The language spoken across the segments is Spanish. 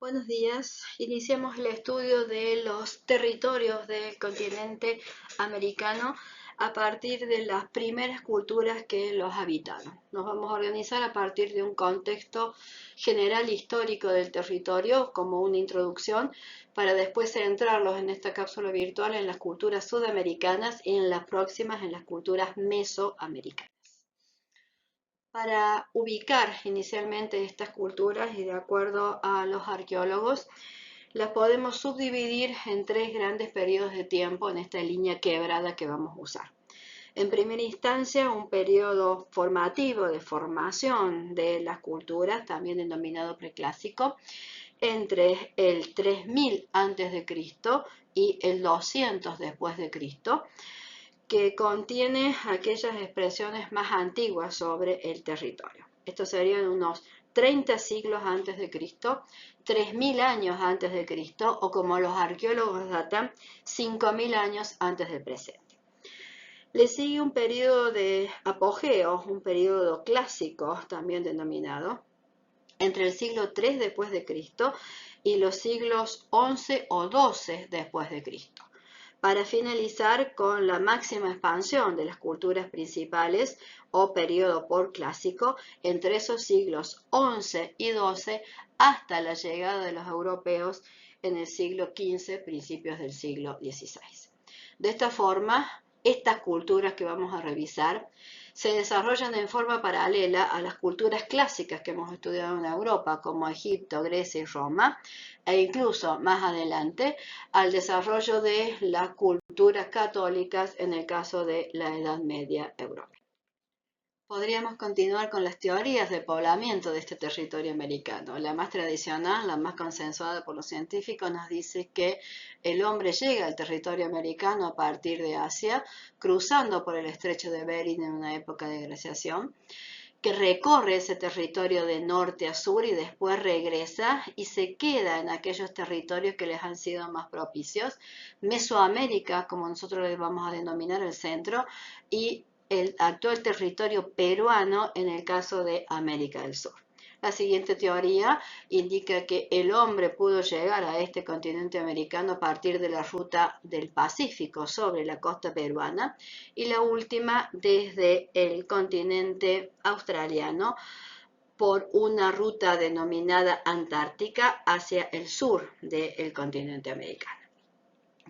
Buenos días. Iniciamos el estudio de los territorios del continente americano a partir de las primeras culturas que los habitaron. Nos vamos a organizar a partir de un contexto general histórico del territorio como una introducción para después centrarlos en esta cápsula virtual en las culturas sudamericanas y en las próximas en las culturas mesoamericanas. Para ubicar inicialmente estas culturas y de acuerdo a los arqueólogos, las podemos subdividir en tres grandes periodos de tiempo en esta línea quebrada que vamos a usar. En primera instancia, un periodo formativo de formación de las culturas, también denominado preclásico, entre el 3000 a.C. y el 200 después de Cristo, que contiene aquellas expresiones más antiguas sobre el territorio. Estos serían unos 30 siglos antes de Cristo, 3000 años antes de Cristo, o como los arqueólogos datan, 5000 años antes del presente. Le sigue un periodo de apogeo, un periodo clásico también denominado, entre el siglo III después de Cristo y los siglos XI o XII después de Cristo, para finalizar con la máxima expansión de las culturas principales o periodo por clásico entre esos siglos XI y XII hasta la llegada de los europeos en el siglo XV, principios del siglo XVI. De esta forma, estas culturas que vamos a revisar se desarrollan en forma paralela a las culturas clásicas que hemos estudiado en Europa, como Egipto, Grecia y Roma, e incluso más adelante al desarrollo de las culturas católicas en el caso de la Edad Media europea. Podríamos continuar con las teorías de poblamiento de este territorio americano. La más tradicional, la más consensuada por los científicos, nos dice que el hombre llega al territorio americano a partir de Asia, cruzando por el estrecho de Bering en una época de glaciación, que recorre ese territorio de norte a sur y después regresa y se queda en aquellos territorios que les han sido más propicios, Mesoamérica, como nosotros les vamos a denominar el centro, y el actual territorio peruano en el caso de América del Sur. La siguiente teoría indica que el hombre pudo llegar a este continente americano a partir de la ruta del Pacífico sobre la costa peruana y la última desde el continente australiano por una ruta denominada Antártica hacia el sur del continente americano.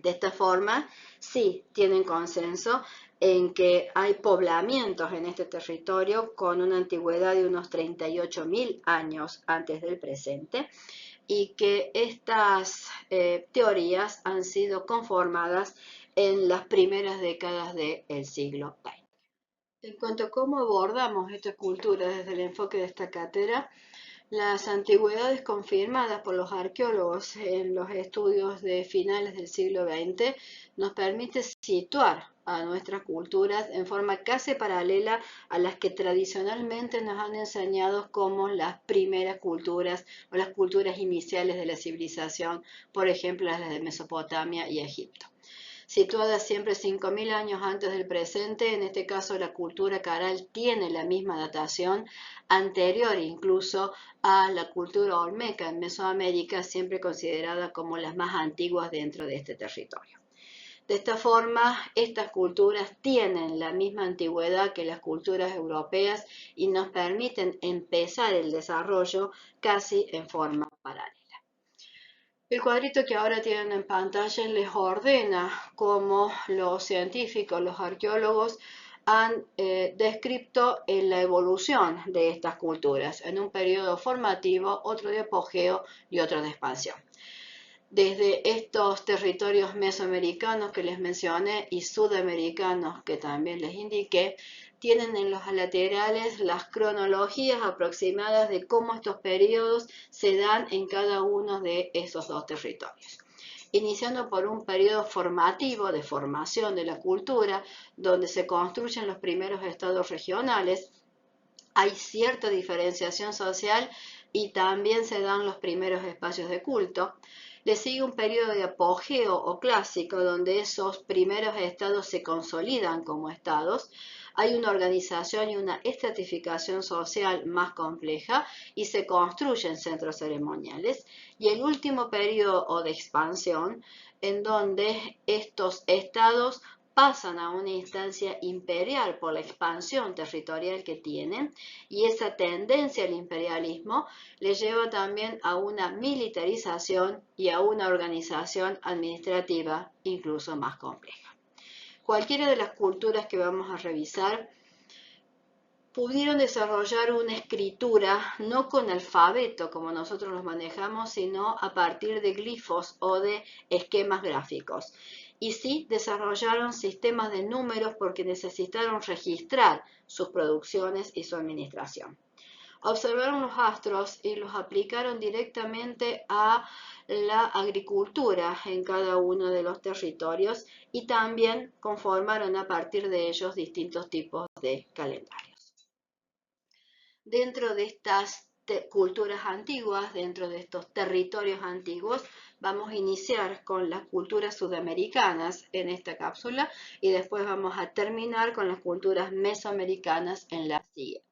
De esta forma, sí tienen consenso en que hay poblamientos en este territorio con una antigüedad de unos 38.000 años antes del presente y que estas teorías han sido conformadas en las primeras décadas del siglo XX. En cuanto a cómo abordamos esta cultura desde el enfoque de esta cátedra, las antigüedades confirmadas por los arqueólogos en los estudios de finales del siglo XX nos permite situar a nuestras culturas en forma casi paralela a las que tradicionalmente nos han enseñado como las primeras culturas o las culturas iniciales de la civilización, por ejemplo las de Mesopotamia y Egipto. Situada siempre 5000 años antes del presente, en este caso la cultura caral tiene la misma datación, anterior incluso a la cultura olmeca en Mesoamérica, siempre considerada como las más antiguas dentro de este territorio. De esta forma, estas culturas tienen la misma antigüedad que las culturas europeas y nos permiten empezar el desarrollo casi en forma paralela. El cuadrito que ahora tienen en pantalla les ordena cómo los científicos, los arqueólogos han descrito la evolución de estas culturas en un periodo formativo, otro de apogeo y otro de expansión. Desde estos territorios mesoamericanos que les mencioné y sudamericanos que también les indiqué, tienen en los laterales las cronologías aproximadas de cómo estos periodos se dan en cada uno de esos dos territorios. Iniciando por un periodo formativo de formación de la cultura, donde se construyen los primeros estados regionales, hay cierta diferenciación social y también se dan los primeros espacios de culto. Le sigue un periodo de apogeo o clásico donde esos primeros estados se consolidan como estados hay una organización y una estratificación social más compleja y se construyen centros ceremoniales. Y el último periodo de expansión, en donde estos estados pasan a una instancia imperial por la expansión territorial que tienen, y esa tendencia al imperialismo le lleva también a una militarización y a una organización administrativa incluso más compleja. Cualquiera de las culturas que vamos a revisar pudieron desarrollar una escritura no con alfabeto como nosotros los manejamos, sino a partir de glifos o de esquemas gráficos. Y sí desarrollaron sistemas de números porque necesitaron registrar sus producciones y su administración. Observaron los astros y los aplicaron directamente a la agricultura en cada uno de los territorios y también conformaron a partir de ellos distintos tipos de calendarios. Dentro de estas culturas antiguas, dentro de estos territorios antiguos, vamos a iniciar con las culturas sudamericanas en esta cápsula y después vamos a terminar con las culturas mesoamericanas en la siguiente.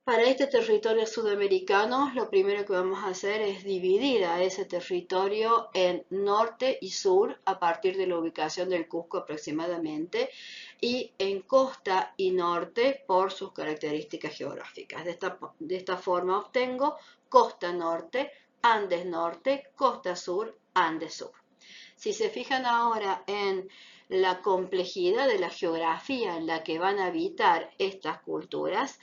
Para este territorio sudamericano, lo primero que vamos a hacer es dividir a ese territorio en norte y sur a partir de la ubicación del Cusco aproximadamente, y en costa y norte por sus características geográficas. De esta forma obtengo costa norte, Andes norte, costa sur, Andes sur. Si se fijan ahora en la complejidad de la geografía en la que van a habitar estas culturas,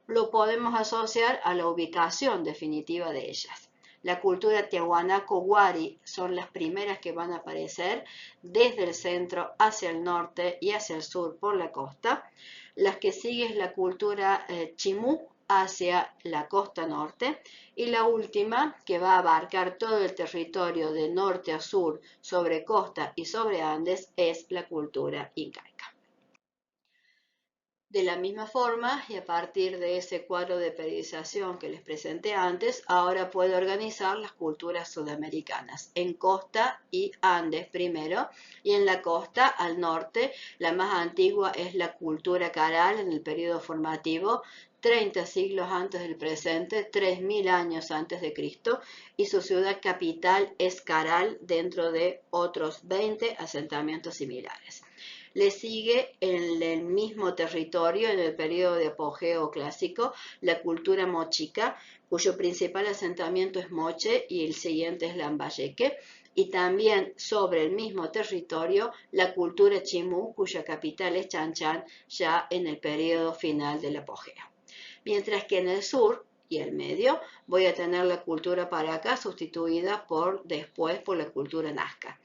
lo podemos asociar a la ubicación definitiva de ellas. La cultura Tiahuanaco-Wari son las primeras que van a aparecer desde el centro hacia el norte y hacia el sur por la costa. Las que siguen es la cultura Chimú hacia la costa norte, y la última, que va a abarcar todo el territorio de norte a sur sobre costa y sobre Andes, es la cultura incaica. De la misma forma, y a partir de ese cuadro de periodización que les presenté antes, ahora puedo organizar las culturas sudamericanas en costa y Andes primero, y en la costa al norte. La más antigua es la cultura Caral en el periodo formativo, 30 siglos antes del presente, 3000 años antes de Cristo, y su ciudad capital es Caral dentro de otros 20 asentamientos similares. Le sigue en el mismo territorio, en el periodo de apogeo clásico, la cultura mochica, cuyo principal asentamiento es Moche y el siguiente es Lambayeque, y también sobre el mismo territorio la cultura Chimú, cuya capital es Chanchan, ya en el periodo final del apogeo. Mientras que en el sur y el medio voy a tener la cultura Paraca sustituida después por la cultura Nazca.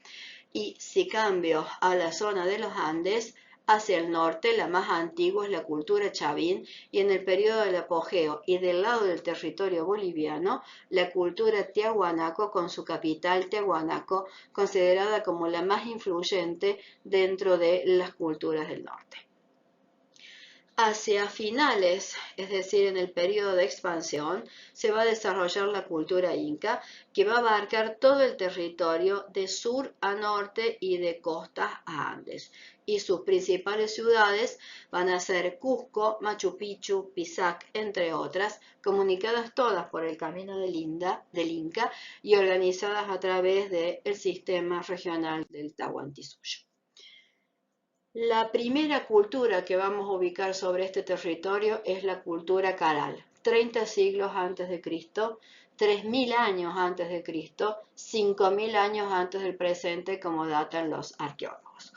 Y si cambio a la zona de los Andes, hacia el norte, la más antigua es la cultura Chavín, y en el periodo del apogeo y del lado del territorio boliviano, la cultura Tiahuanaco con su capital Tiahuanaco, considerada como la más influyente dentro de las culturas del norte. Hacia finales, es decir, en el periodo de expansión, se va a desarrollar la cultura inca, que va a abarcar todo el territorio de sur a norte y de costa a Andes. Y sus principales ciudades van a ser Cusco, Machu Picchu, Pisac, entre otras, comunicadas todas por el camino del Inca y organizadas a través del sistema regional del Tahuantinsuyo. La primera cultura que vamos a ubicar sobre este territorio es la cultura Caral, 30 siglos antes de Cristo, 3000 años antes de Cristo, 5000 años antes del presente, como datan los arqueólogos.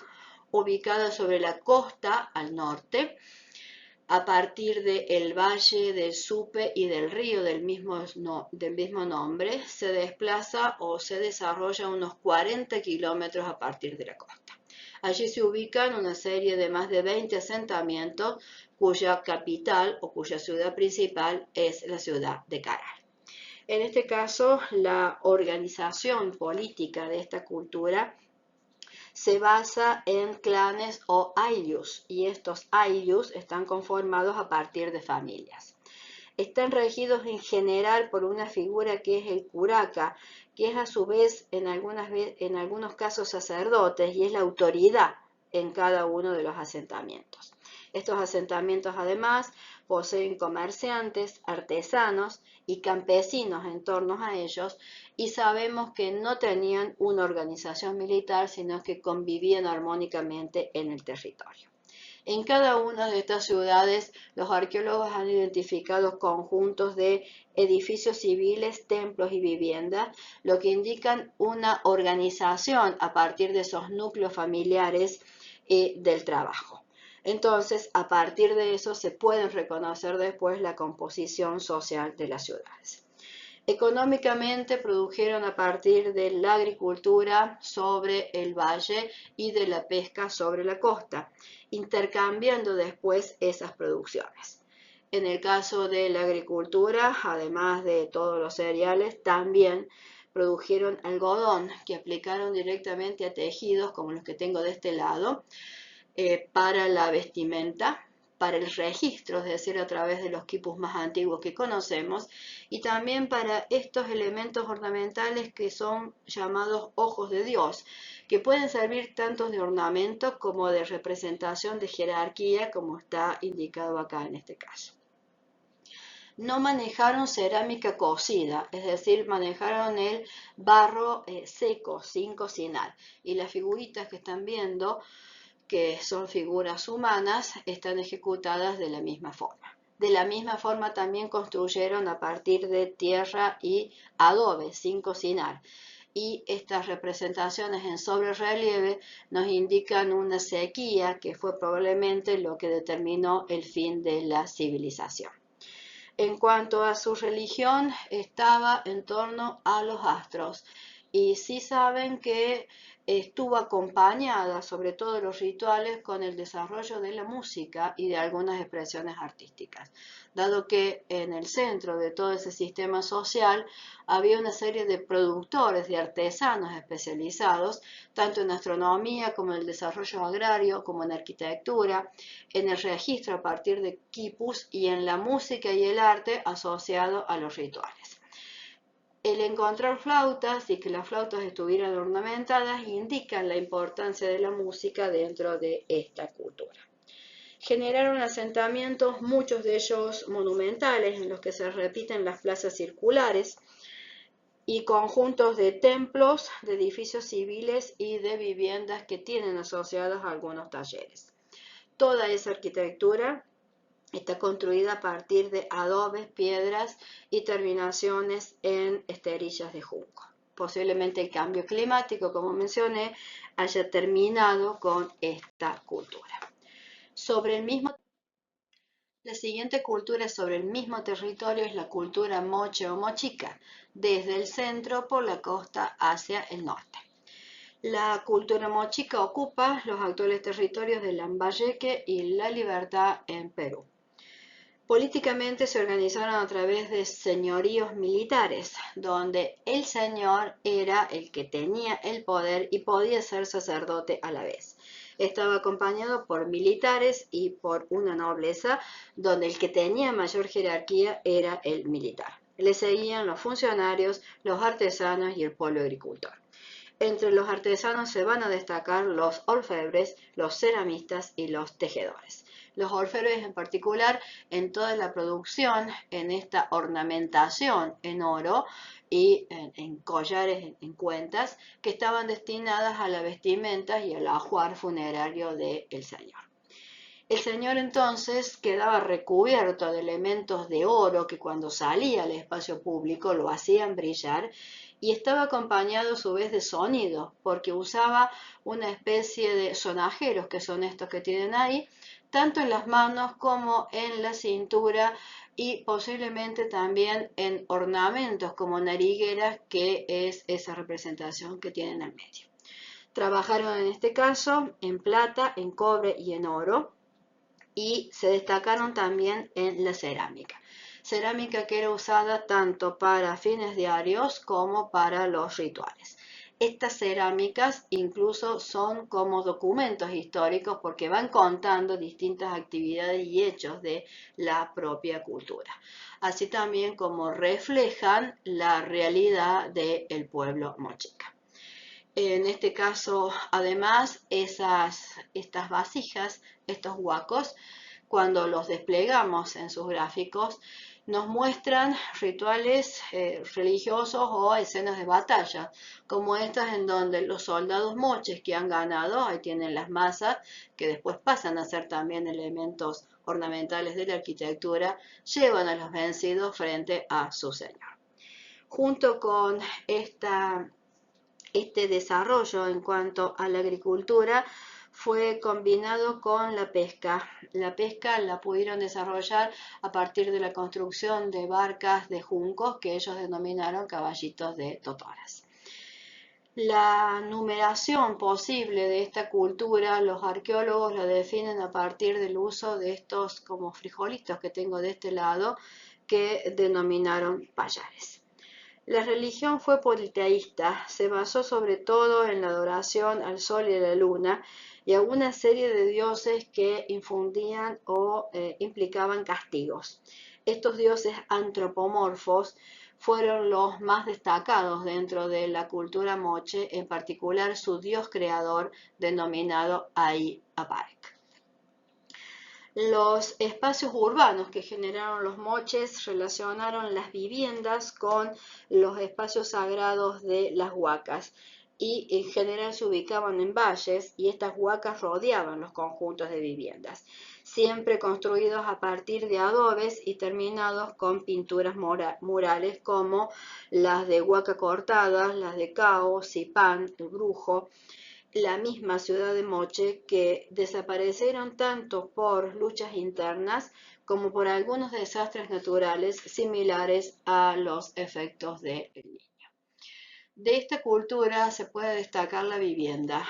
Ubicada sobre la costa al norte, a partir del valle del Supe y del río del mismo nombre, se desplaza o se desarrolla unos 40 kilómetros a partir de la costa. Allí se ubican una serie de más de 20 asentamientos cuya capital o cuya ciudad principal es la ciudad de Caral. En este caso, la organización política de esta cultura se basa en clanes o ayllus, y estos ayllus están conformados a partir de familias. Están regidos en general por una figura que es el curaca, que es a su vez en algunos casos sacerdotes y es la autoridad en cada uno de los asentamientos. Estos asentamientos además poseen comerciantes, artesanos y campesinos en torno a ellos, y sabemos que no tenían una organización militar, sino que convivían armónicamente en el territorio. En cada una de estas ciudades, los arqueólogos han identificado conjuntos de edificios civiles, templos y viviendas, lo que indican una organización a partir de esos núcleos familiares del trabajo. Entonces, a partir de eso se pueden reconocer después la composición social de las ciudades. Económicamente produjeron a partir de la agricultura sobre el valle y de la pesca sobre la costa, intercambiando después esas producciones. En el caso de la agricultura, además de todos los cereales, también produjeron algodón que aplicaron directamente a tejidos como los que tengo de este lado, para la vestimenta, para el registro, es decir, a través de los quipus más antiguos que conocemos, y también para estos elementos ornamentales que son llamados ojos de Dios, que pueden servir tanto de ornamento como de representación de jerarquía, como está indicado acá en este caso. No manejaron cerámica cocida, es decir, manejaron el barro seco, sin cocinar, y las figuritas que están viendo, que son figuras humanas, están ejecutadas de la misma forma. De la misma forma también construyeron a partir de tierra y adobe, sin cocinar. Y estas representaciones en sobrerrelieve nos indican una sequía que fue probablemente lo que determinó el fin de la civilización. En cuanto a su religión, estaba en torno a los astros. Y sí saben que estuvo acompañada, sobre todo los rituales, con el desarrollo de la música y de algunas expresiones artísticas, dado que en el centro de todo ese sistema social había una serie de productores, de artesanos especializados, tanto en astronomía como en el desarrollo agrario, como en arquitectura, en el registro a partir de quipus y en la música y el arte asociado a los rituales. El encontrar flautas y que las flautas estuvieran ornamentadas indican la importancia de la música dentro de esta cultura. Generaron asentamientos, muchos de ellos monumentales, en los que se repiten las plazas circulares, y conjuntos de templos, de edificios civiles y de viviendas que tienen asociados algunos talleres. Toda esa arquitectura está construida a partir de adobes, piedras y terminaciones en esterillas de junco. Posiblemente el cambio climático, como mencioné, haya terminado con esta cultura. La siguiente cultura sobre el mismo territorio es la cultura moche o mochica, desde el centro por la costa hacia el norte. La cultura mochica ocupa los actuales territorios de Lambayeque y La Libertad en Perú. Políticamente se organizaron a través de señoríos militares, donde el señor era el que tenía el poder y podía ser sacerdote a la vez. Estaba acompañado por militares y por una nobleza, donde el que tenía mayor jerarquía era el militar. Le seguían los funcionarios, los artesanos y el pueblo agricultor. Entre los artesanos se van a destacar los orfebres, los ceramistas y los tejedores. Los orfebres en particular en toda la producción, en esta ornamentación en oro y en collares, en cuentas, que estaban destinadas a la vestimenta y al ajuar funerario del señor. El señor entonces quedaba recubierto de elementos de oro que cuando salía al espacio público lo hacían brillar, y estaba acompañado a su vez de sonido, porque usaba una especie de sonajeros, que son estos que tienen ahí, tanto en las manos como en la cintura y posiblemente también en ornamentos como narigueras, que es esa representación que tienen al medio. Trabajaron en este caso en plata, en cobre y en oro, y se destacaron también en la cerámica. Cerámica que era usada tanto para fines diarios como para los rituales. Estas cerámicas incluso son como documentos históricos porque van contando distintas actividades y hechos de la propia cultura, así también como reflejan la realidad del pueblo mochica. En este caso, además, estas vasijas, estos huacos, cuando los desplegamos en sus gráficos, nos muestran rituales religiosos o escenas de batalla, como estas en donde los soldados moches que han ganado, ahí tienen las masas, que después pasan a ser también elementos ornamentales de la arquitectura, llevan a los vencidos frente a su señor. Junto con este desarrollo en cuanto a la agricultura fue combinado con la pesca. La pesca la pudieron desarrollar a partir de la construcción de barcas de juncos que ellos denominaron caballitos de totoras. La numeración posible de esta cultura, los arqueólogos la definen a partir del uso de estos como frijolitos que tengo de este lado, que denominaron payares. La religión fue politeísta, se basó sobre todo en la adoración al sol y a la luna y a una serie de dioses que infundían o implicaban castigos. Estos dioses antropomorfos fueron los más destacados dentro de la cultura moche, en particular su dios creador denominado Ai-Apaec. Los espacios urbanos que generaron los moches relacionaron las viviendas con los espacios sagrados de las huacas y en general se ubicaban en valles y estas huacas rodeaban los conjuntos de viviendas, siempre construidos a partir de adobes y terminados con pinturas murales como las de Huaca Cortada, las de Cao, Zipán, El Brujo, la misma ciudad de Moche, que desaparecieron tanto por luchas internas como por algunos desastres naturales similares a los efectos del Niño. De esta cultura se puede destacar la vivienda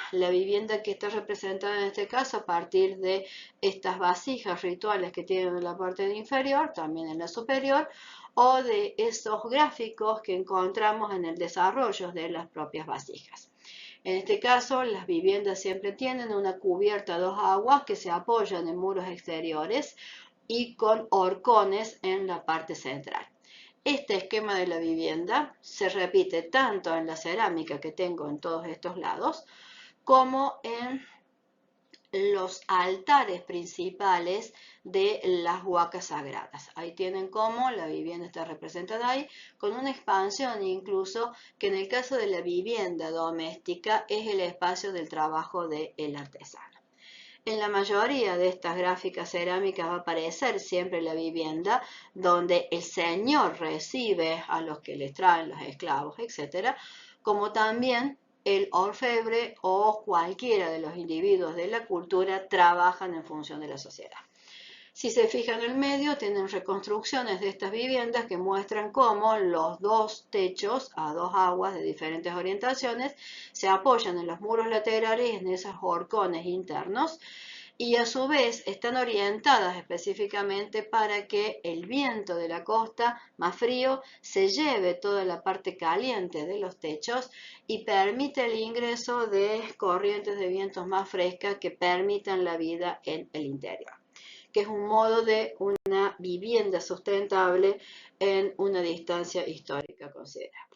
que está representada en este caso a partir de estas vasijas rituales que tienen en la parte inferior, también en la superior, o de esos gráficos que encontramos en el desarrollo de las propias vasijas. En este caso, las viviendas siempre tienen una cubierta a dos aguas que se apoyan en muros exteriores y con horcones en la parte central. Este esquema de la vivienda se repite tanto en la cerámica que tengo en todos estos lados, como en los altares principales de las huacas sagradas. Ahí tienen cómo la vivienda está representada ahí, con una expansión incluso que en el caso de la vivienda doméstica es el espacio del trabajo del artesano. En la mayoría de estas gráficas cerámicas va a aparecer siempre la vivienda donde el señor recibe a los que les traen los esclavos, etc., como también el orfebre o cualquiera de los individuos de la cultura trabajan en función de la sociedad. Si se fijan en el medio, tienen reconstrucciones de estas viviendas que muestran cómo los dos techos a dos aguas de diferentes orientaciones se apoyan en los muros laterales, en esos horcones internos, y a su vez están orientadas específicamente para que el viento de la costa más frío se lleve toda la parte caliente de los techos y permite el ingreso de corrientes de vientos más frescas que permitan la vida en el interior, que es un modo de una vivienda sustentable en una distancia histórica considerable.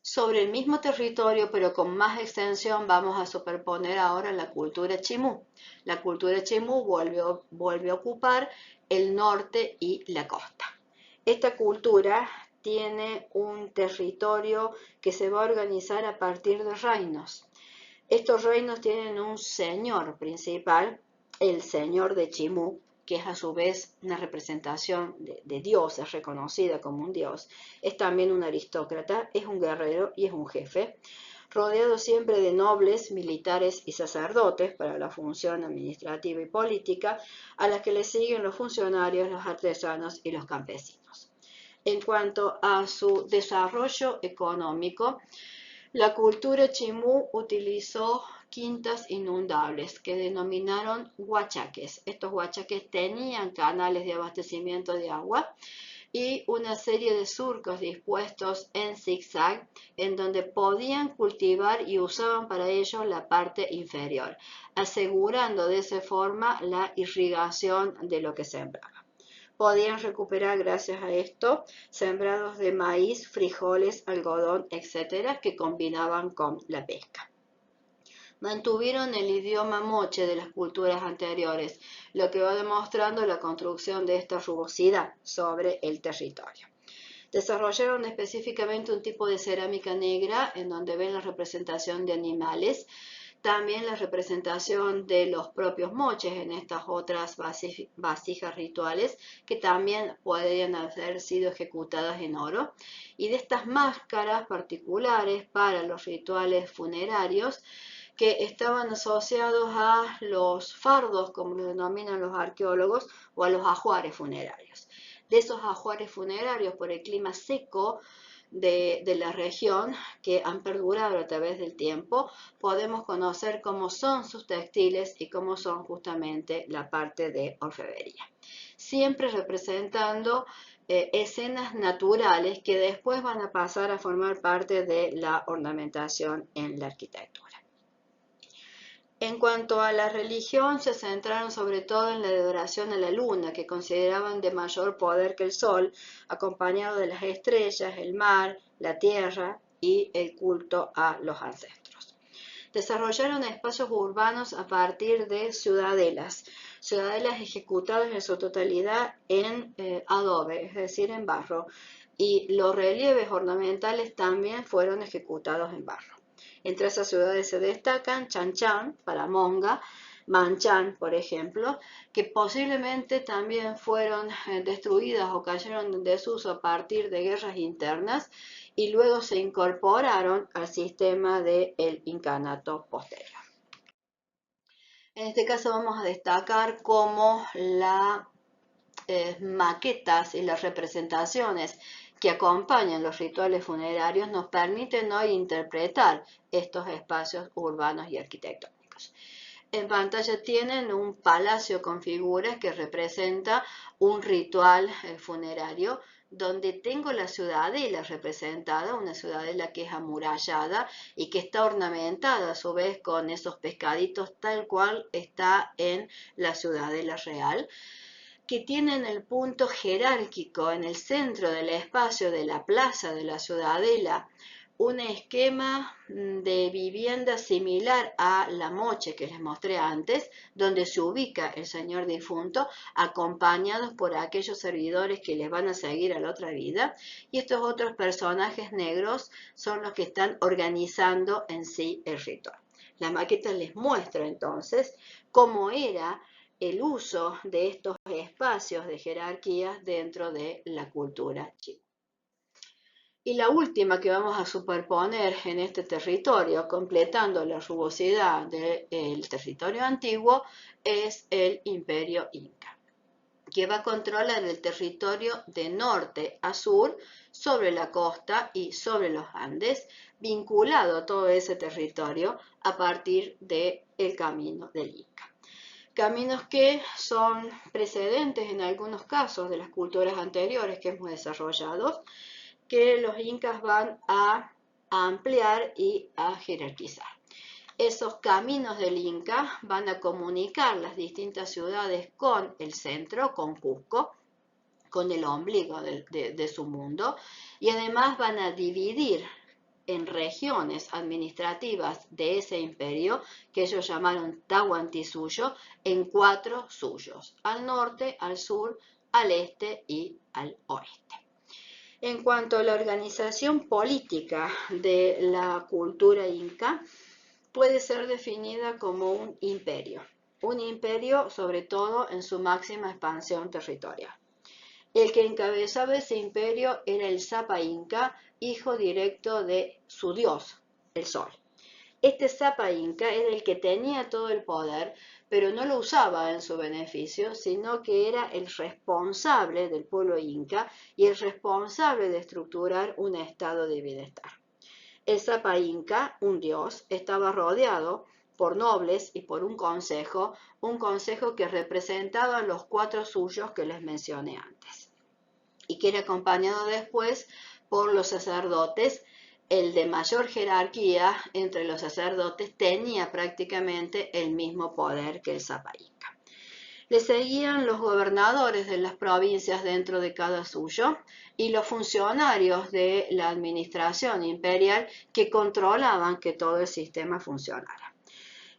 Sobre el mismo territorio, pero con más extensión, vamos a superponer ahora la cultura chimú. La cultura chimú vuelve a ocupar el norte y la costa. Esta cultura tiene un territorio que se va a organizar a partir de reinos. Estos reinos tienen un señor principal, el señor de Chimú, que es a su vez una representación de Dios, es reconocida como un Dios. Es también un aristócrata, es un guerrero y es un jefe, rodeado siempre de nobles, militares y sacerdotes para la función administrativa y política, a las que le siguen los funcionarios, los artesanos y los campesinos. En cuanto a su desarrollo económico, la cultura chimú utilizó quintas inundables que denominaron huachaques. Estos huachaques tenían canales de abastecimiento de agua y una serie de surcos dispuestos en zigzag en donde podían cultivar y usaban para ello la parte inferior, asegurando de esa forma la irrigación de lo que sembraba. podían recuperar gracias a esto sembrados de maíz, frijoles, algodón, etcétera, que combinaban con la pesca. Mantuvieron el idioma moche de las culturas anteriores, lo que va demostrando la construcción de esta rugosidad sobre el territorio. Desarrollaron específicamente un tipo de cerámica negra en donde ven la representación de animales, también la representación de los propios moches en estas otras vasijas rituales que también podrían haber sido ejecutadas en oro, y de estas máscaras particulares para los rituales funerarios que estaban asociados a los fardos, como lo denominan los arqueólogos, o a los ajuares funerarios. De esos ajuares funerarios, por el clima seco de la región, que han perdurado a través del tiempo, podemos conocer cómo son sus textiles y cómo son justamente la parte de orfebrería. Siempre representando escenas naturales que después van a pasar a formar parte de la ornamentación en la arquitectura. En cuanto a la religión, se centraron sobre todo en la adoración a la luna, que consideraban de mayor poder que el sol, acompañado de las estrellas, el mar, la tierra y el culto a los ancestros. Desarrollaron espacios urbanos a partir de ciudadelas ejecutadas en su totalidad en adobe, es decir, en barro, y los relieves ornamentales también fueron ejecutados en barro. Entre esas ciudades se destacan Chanchan, Paramonga, Manchan, por ejemplo, que posiblemente también fueron destruidas o cayeron en desuso a partir de guerras internas y luego se incorporaron al sistema del incanato posterior. En este caso vamos a destacar cómo las maquetas y las representaciones que acompañan los rituales funerarios nos permiten hoy interpretar estos espacios urbanos y arquitectónicos. En pantalla tienen un palacio con figuras que representa un ritual funerario, donde tengo la ciudadela representada, una ciudadela que es amurallada y que está ornamentada a su vez con esos pescaditos tal cual está en la ciudadela real, que tienen el punto jerárquico en el centro del espacio de la plaza de la ciudadela, un esquema de vivienda similar a la moche que les mostré antes, donde se ubica el señor difunto, acompañados por aquellos servidores que les van a seguir a la otra vida, y estos otros personajes negros son los que están organizando en sí el ritual. La maqueta les muestra entonces cómo era el uso de estos espacios de jerarquías dentro de la cultura china. Y la última que vamos a superponer en este territorio, completando la rugosidad del territorio antiguo, es el Imperio Inca, que va a controlar el territorio de norte a sur sobre la costa y sobre los Andes, vinculado a todo ese territorio a partir del camino del Inca. Caminos que son precedentes en algunos casos de las culturas anteriores que hemos desarrollado, que los incas van a ampliar y a jerarquizar. Esos caminos del Inca van a comunicar las distintas ciudades con el centro, con Cusco, con el ombligo de su mundo, y además van a dividir en regiones administrativas de ese imperio, que ellos llamaron Tahuantinsuyo, en 4 suyos: al norte, al sur, al este y al oeste. En cuanto a la organización política de la cultura inca, puede ser definida como un imperio sobre todo en su máxima expansión territorial. El que encabezaba ese imperio era el Sapa Inca, hijo directo de su dios, el Sol. Este Sapa Inca era el que tenía todo el poder, pero no lo usaba en su beneficio, sino que era el responsable del pueblo inca y el responsable de estructurar un estado de bienestar. El Sapa Inca, un dios, estaba rodeado por nobles y por un consejo que representaba a los 4 suyos que les mencioné antes, y que era acompañado después por los sacerdotes. El de mayor jerarquía entre los sacerdotes tenía prácticamente el mismo poder que el Sapa Inca. Le seguían los gobernadores de las provincias dentro de cada suyo y los funcionarios de la administración imperial que controlaban que todo el sistema funcionara.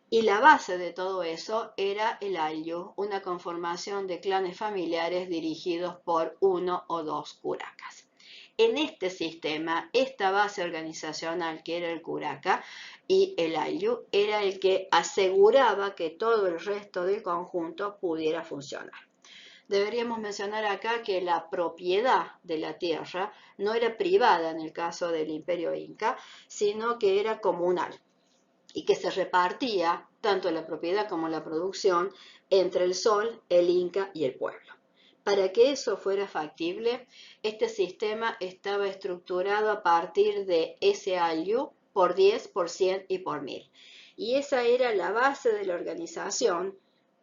Y la base de todo eso era el Ayllu, una conformación de clanes familiares dirigidos por uno o dos curacas. En este sistema, esta base organizacional que era el curaca y el Ayllu era el que aseguraba que todo el resto del conjunto pudiera funcionar. Deberíamos mencionar acá que la propiedad de la tierra no era privada en el caso del Imperio Inca, sino que era comunal y que se repartía tanto la propiedad como la producción entre el sol, el Inca y el pueblo. Para que eso fuera factible, este sistema estaba estructurado a partir de ese Ayllu por 10, por 100 y por 1000. Y esa era la base de la organización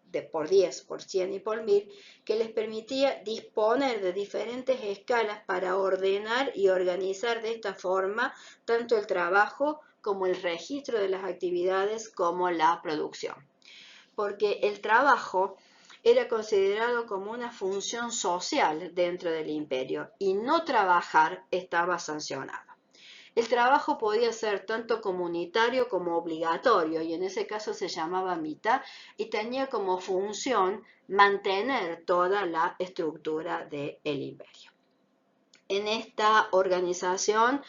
de por 10, por 100 y por 1000, que les permitía disponer de diferentes escalas para ordenar y organizar de esta forma tanto el trabajo como el registro de las actividades como la producción. Porque el trabajo era considerado como una función social dentro del imperio y no trabajar estaba sancionado. El trabajo podía ser tanto comunitario como obligatorio y en ese caso se llamaba mitad y tenía como función mantener toda la estructura del imperio. En esta organización,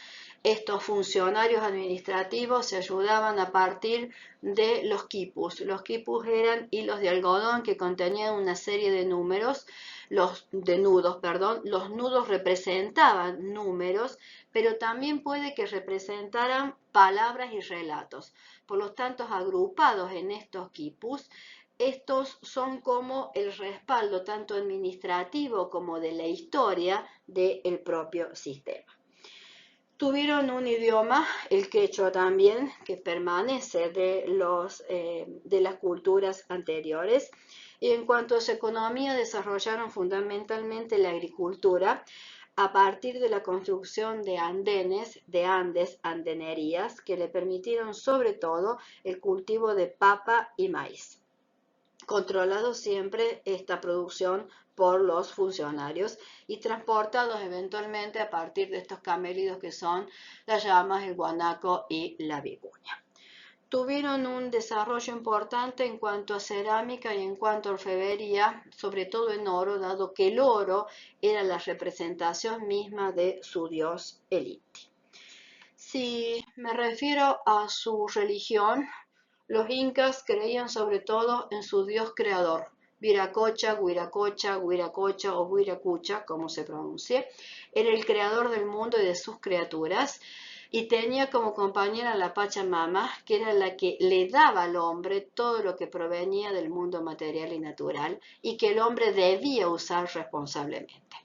estos funcionarios administrativos se ayudaban a partir de los quipus. Los quipus eran hilos de algodón que contenían una serie de nudos. Los nudos representaban números, pero también puede que representaran palabras y relatos. Por lo tanto, agrupados en estos quipus, estos son como el respaldo tanto administrativo como de la historia del propio sistema. Tuvieron un idioma, el quechua también, que permanece de las culturas anteriores. Y en cuanto a su economía, desarrollaron fundamentalmente la agricultura a partir de la construcción de andenerías, que le permitieron sobre todo el cultivo de papa y maíz. Controlado siempre esta producción por los funcionarios y transportados eventualmente a partir de estos camélidos que son las llamas, el guanaco y la vicuña. Tuvieron un desarrollo importante en cuanto a cerámica y en cuanto a orfebrería, sobre todo en oro, dado que el oro era la representación misma de su dios, el Inti. Si me refiero a su religión, los incas creían sobre todo en su dios creador, Viracocha, Huiracocha, Huiracocha o Huiracucha, como se pronuncie. Era el creador del mundo y de sus criaturas y tenía como compañera la Pachamama, que era la que le daba al hombre todo lo que provenía del mundo material y natural y que el hombre debía usar responsablemente.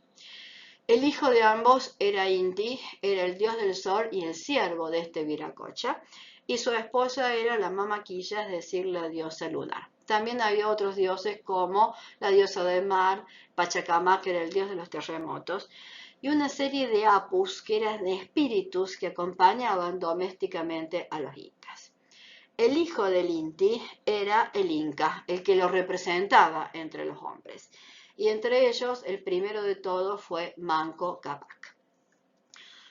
El hijo de ambos era Inti, era el dios del sol y el siervo de este Viracocha, y su esposa era la Mamaquilla, es decir, la diosa lunar. También había otros dioses como la diosa del mar, Pachacamac, que era el dios de los terremotos, y una serie de apus, que eran espíritus que acompañaban domésticamente a los incas. El hijo del Inti era el Inca, el que lo representaba entre los hombres, y entre ellos el primero de todos fue Manco Cápac.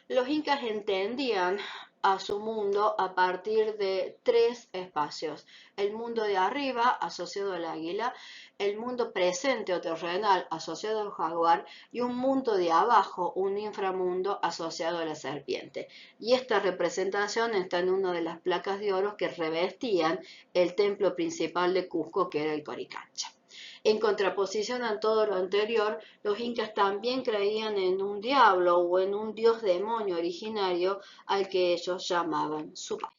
Los incas entendían a su mundo a partir de tres espacios: el mundo de arriba asociado al águila, el mundo presente o terrenal asociado al jaguar y un mundo de abajo, un inframundo asociado a la serpiente. Y esta representación está en una de las placas de oro que revestían el templo principal de Cusco, que era el Coricancha. En contraposición a todo lo anterior, los incas también creían en un diablo o en un dios demonio originario al que ellos llamaban Supay.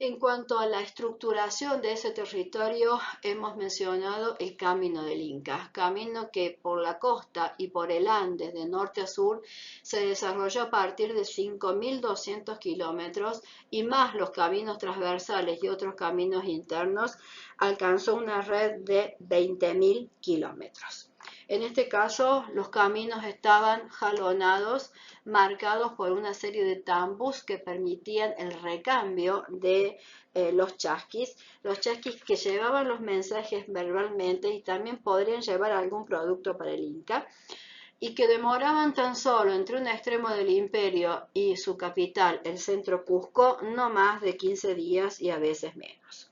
En cuanto a la estructuración de ese territorio, hemos mencionado el Camino del Inca, camino que por la costa y por el Andes de norte a sur se desarrolló a partir de 5.200 kilómetros y más los caminos transversales y otros caminos internos, alcanzó una red de 20.000 kilómetros. En este caso, los caminos estaban jalonados, marcados por una serie de tambos que permitían el recambio de los chasquis que llevaban los mensajes verbalmente y también podrían llevar algún producto para el Inca, y que demoraban tan solo entre un extremo del imperio y su capital, el centro Cusco, no más de 15 días y a veces menos.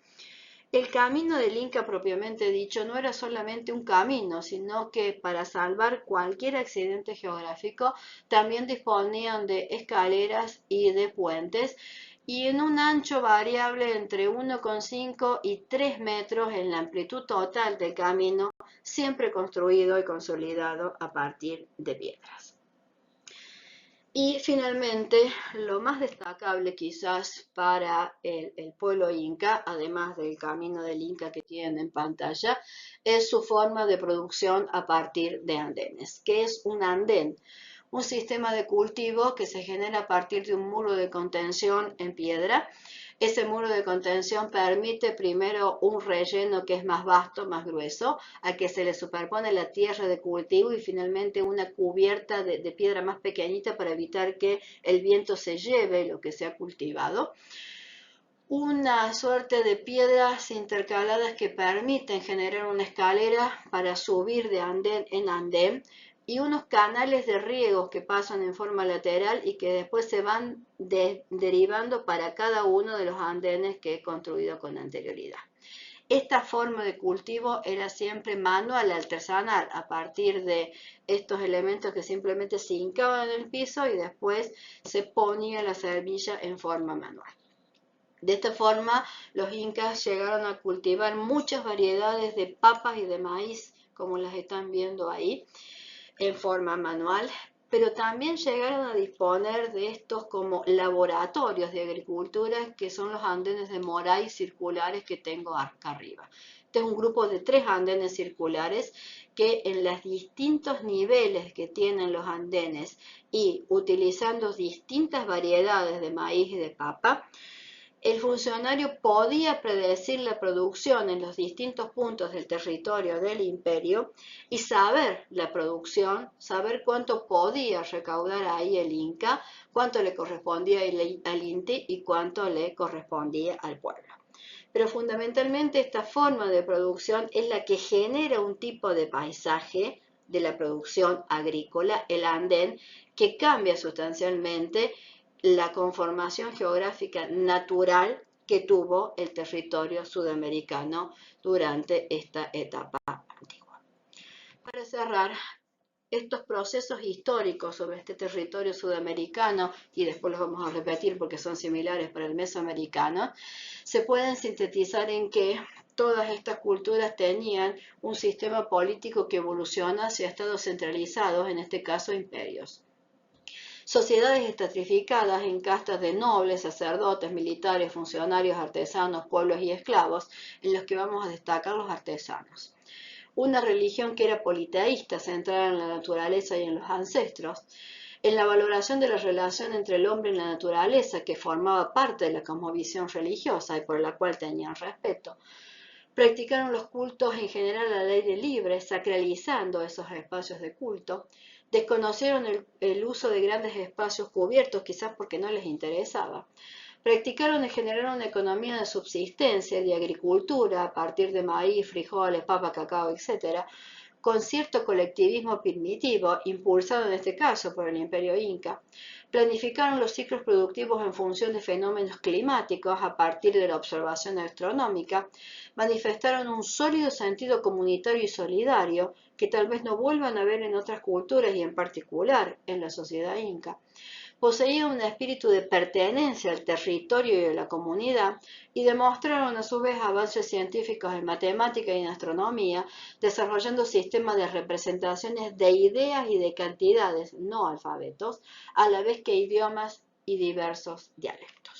El camino del Inca propiamente dicho no era solamente un camino, sino que para salvar cualquier accidente geográfico también disponían de escaleras y de puentes, y en un ancho variable entre 1,5 y 3 metros en la amplitud total del camino, siempre construido y consolidado a partir de piedras. Y finalmente, lo más destacable quizás para el pueblo inca, además del camino del Inca que tienen en pantalla, es su forma de producción a partir de andenes. ¿Qué es un andén? Un sistema de cultivo que se genera a partir de un muro de contención en piedra. Ese muro de contención permite primero un relleno que es más vasto, más grueso, a que se le superpone la tierra de cultivo y finalmente una cubierta de piedra más pequeñita para evitar que el viento se lleve lo que se ha cultivado. Una suerte de piedras intercaladas que permiten generar una escalera para subir de andén en andén, y unos canales de riego que pasan en forma lateral y que después se van derivando para cada uno de los andenes que he construido con anterioridad. Esta forma de cultivo era siempre manual, artesanal, a partir de estos elementos que simplemente se hincaban en el piso y después se ponía la semilla en forma manual. De esta forma, los incas llegaron a cultivar muchas variedades de papas y de maíz, como las están viendo ahí, en forma manual, pero también llegaron a disponer de estos como laboratorios de agricultura, que son los andenes de Moray circulares que tengo acá arriba. Este es un grupo de 3 andenes circulares que en los distintos niveles que tienen los andenes y utilizando distintas variedades de maíz y de papa, el funcionario podía predecir la producción en los distintos puntos del territorio del imperio y saber la producción, saber cuánto podía recaudar ahí el Inca, cuánto le correspondía al Inti y cuánto le correspondía al pueblo. Pero fundamentalmente esta forma de producción es la que genera un tipo de paisaje de la producción agrícola, el andén, que cambia sustancialmente la conformación geográfica natural que tuvo el territorio sudamericano durante esta etapa antigua. Para cerrar, estos procesos históricos sobre este territorio sudamericano, y después los vamos a repetir porque son similares para el mesoamericano, se pueden sintetizar en que todas estas culturas tenían un sistema político que evoluciona hacia estados centralizados, en este caso imperios. Sociedades estratificadas en castas de nobles, sacerdotes, militares, funcionarios, artesanos, pueblos y esclavos, en los que vamos a destacar los artesanos. Una religión que era politeísta, centrada en la naturaleza y en los ancestros, en la valoración de la relación entre el hombre y la naturaleza, que formaba parte de la cosmovisión religiosa y por la cual tenían respeto. Practicaron los cultos en general al aire libre, sacralizando esos espacios de culto. Desconocieron el uso de grandes espacios cubiertos, quizás porque no les interesaba. Practicaron y generaron una economía de subsistencia, de agricultura, a partir de maíz, frijoles, papa, cacao, etc., con cierto colectivismo primitivo, impulsado en este caso por el Imperio Inca. Planificaron los ciclos productivos en función de fenómenos climáticos a partir de la observación astronómica. Manifestaron un sólido sentido comunitario y solidario que tal vez no vuelvan a ver en otras culturas y en particular en la sociedad inca. Poseían un espíritu de pertenencia al territorio y a la comunidad y demostraron a su vez avances científicos en matemática y en astronomía, desarrollando sistemas de representaciones de ideas y de cantidades, no alfabetos, a la vez que idiomas y diversos dialectos.